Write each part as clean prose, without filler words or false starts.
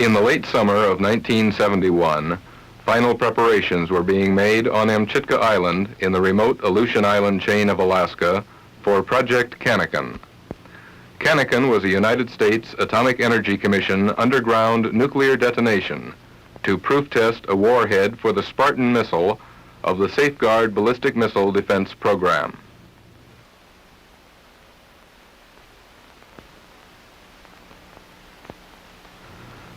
In the late summer of 1971, final preparations were being made on Amchitka Island in the remote Aleutian Island chain of Alaska for Project Cannikin. Cannikin was a United States Atomic Energy Commission underground nuclear detonation to proof test a warhead for the Spartan missile of the Safeguard Ballistic Missile Defense Program.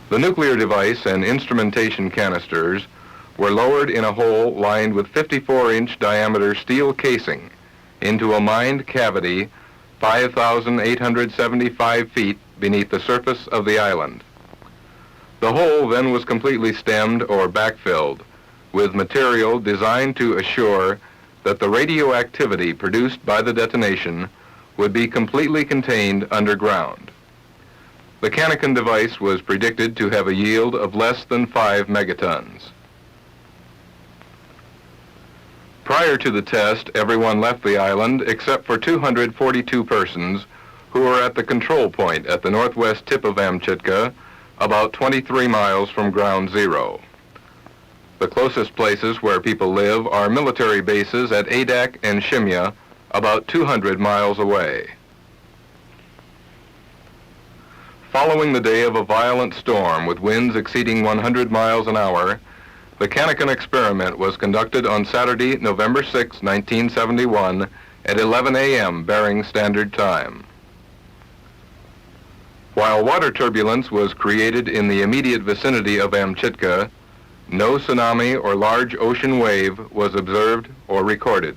The nuclear device and instrumentation canisters were lowered in a hole lined with 54-inch diameter steel casing into a mined cavity 5,875 feet beneath the surface of the island. The hole then was completely stemmed or backfilled with material designed to assure that the radioactivity produced by the detonation would be completely contained underground. The Cannikin device was predicted to have a yield of less than 5 megatons. Prior to the test, everyone left the island except for 242 persons who were at the control point at the northwest tip of Amchitka, about 23 miles from ground zero. The closest places where people live are military bases at Adak and Shimya, about 200 miles away. Following the day of a violent storm with winds exceeding 100 miles an hour, the Cannikin experiment was conducted on Saturday, November 6, 1971, at 11 a.m. Bering Standard Time. While water turbulence was created in the immediate vicinity of Amchitka, no tsunami or large ocean wave was observed or recorded.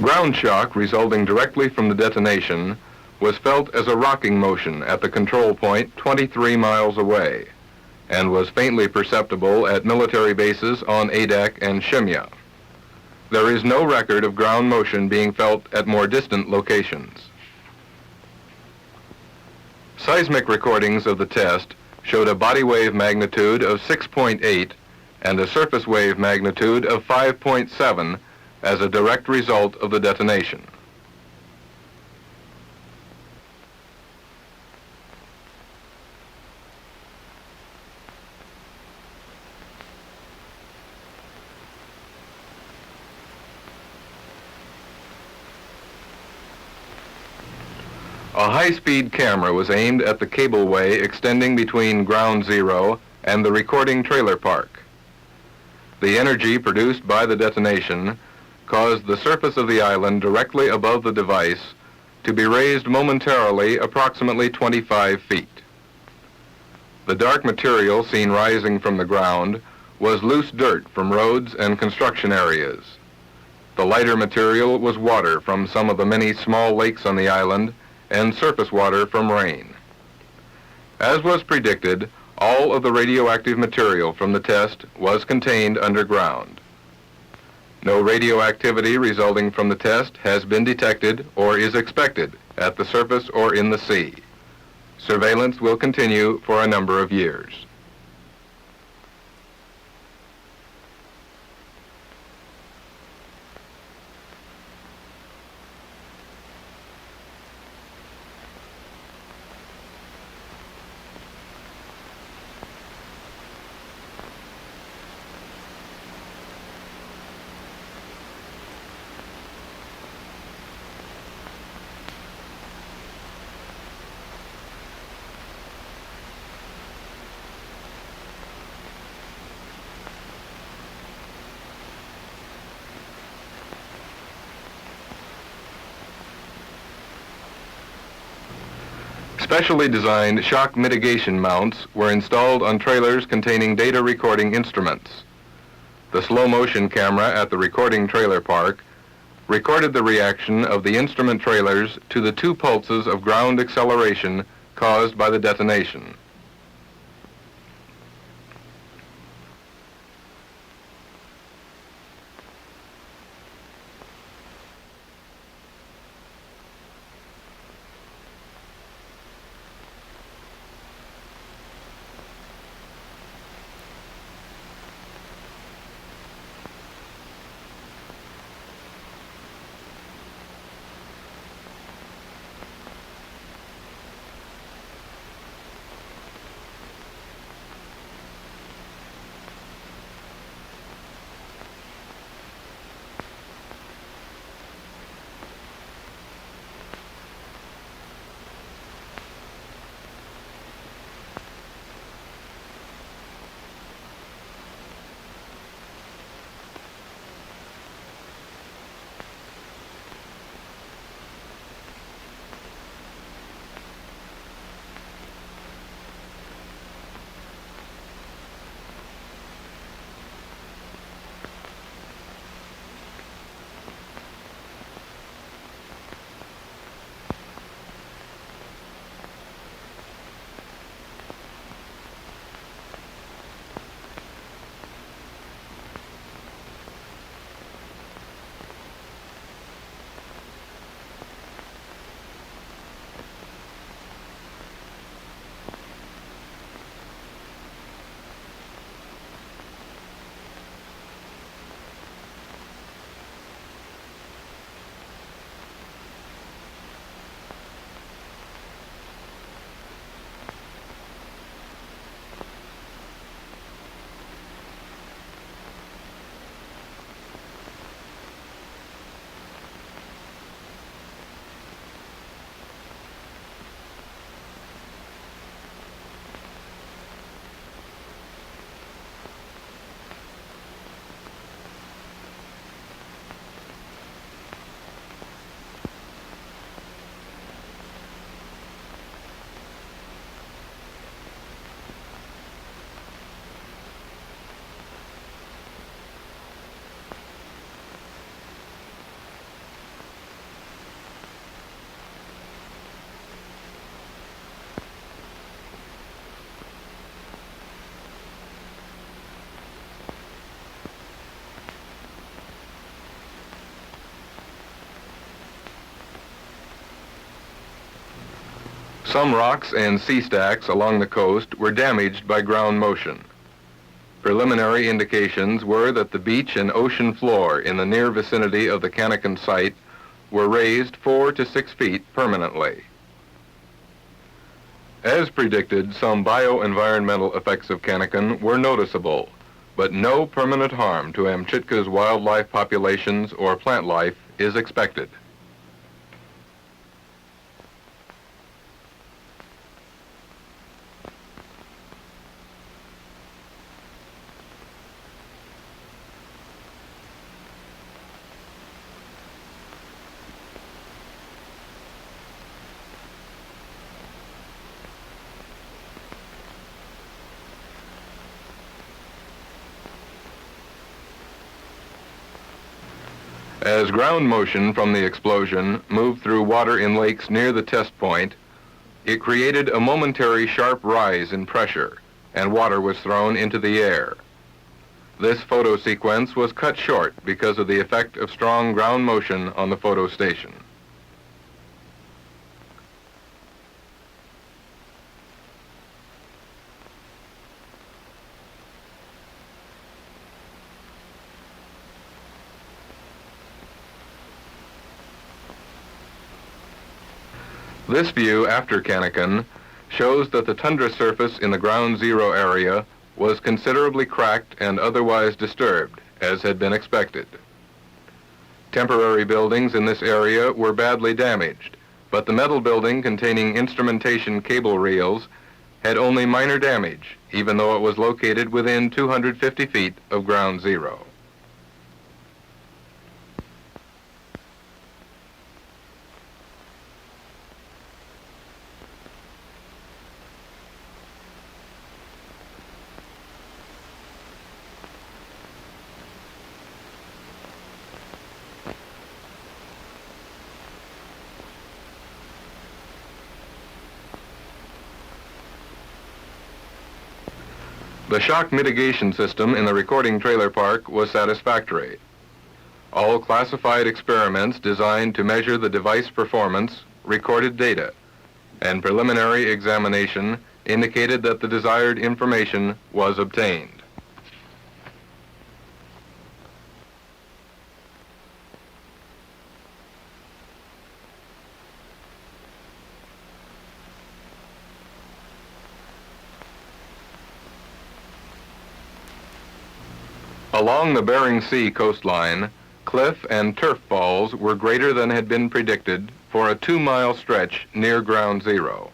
Ground shock resulting directly from the detonation was felt as a rocking motion at the control point 23 miles away and was faintly perceptible at military bases on Adak and Shimya. There is no record of ground motion being felt at more distant locations. Seismic recordings of the test showed a body wave magnitude of 6.8 and a surface wave magnitude of 5.7 as a direct result of the detonation. A high-speed camera was aimed at the cableway extending between Ground Zero and the recording trailer park. The energy produced by the detonation caused the surface of the island directly above the device to be raised momentarily approximately 25 feet. The dark material seen rising from the ground was loose dirt from roads and construction areas. The lighter material was water from some of the many small lakes on the island and surface water from rain. As was predicted, all of the radioactive material from the test was contained underground. No radioactivity resulting from the test has been detected or is expected at the surface or in the sea. Surveillance will continue for a number of years. Specially designed shock mitigation mounts were installed on trailers containing data recording instruments. The slow-motion camera at the recording trailer park recorded the reaction of the instrument trailers to the 2 pulses of ground acceleration caused by the detonation. Some rocks and sea stacks along the coast were damaged by ground motion. Preliminary indications were that the beach and ocean floor in the near vicinity of the Cannikin site were raised 4 to 6 feet permanently. As predicted, some bioenvironmental effects of Cannikin were noticeable, but no permanent harm to Amchitka's wildlife populations or plant life is expected. As ground motion from the explosion moved through water in lakes near the test point, it created a momentary sharp rise in pressure, and water was thrown into the air. This photo sequence was cut short because of the effect of strong ground motion on the photo station. This view after Cannikin shows that the tundra surface in the ground zero area was considerably cracked and otherwise disturbed, as had been expected. Temporary buildings in this area were badly damaged, but the metal building containing instrumentation cable reels had only minor damage, even though it was located within 250 feet of ground zero. The shock mitigation system in the recording trailer park was satisfactory. All classified experiments designed to measure the device performance recorded data, and preliminary examination indicated that the desired information was obtained. Along the Bering Sea coastline, cliff and turf balls were greater than had been predicted for a 2-mile stretch near ground zero.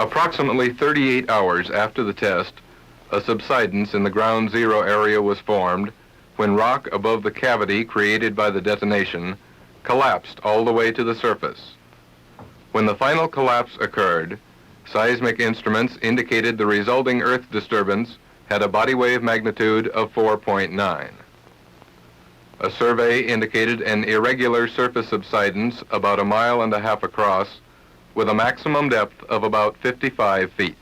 Approximately 38 hours after the test, a subsidence in the ground zero area was formed when rock above the cavity created by the detonation collapsed all the way to the surface. When the final collapse occurred, seismic instruments indicated the resulting earth disturbance had a body wave magnitude of 4.9. A survey indicated an irregular surface subsidence about 1.5 miles across with a maximum depth of about 55 feet.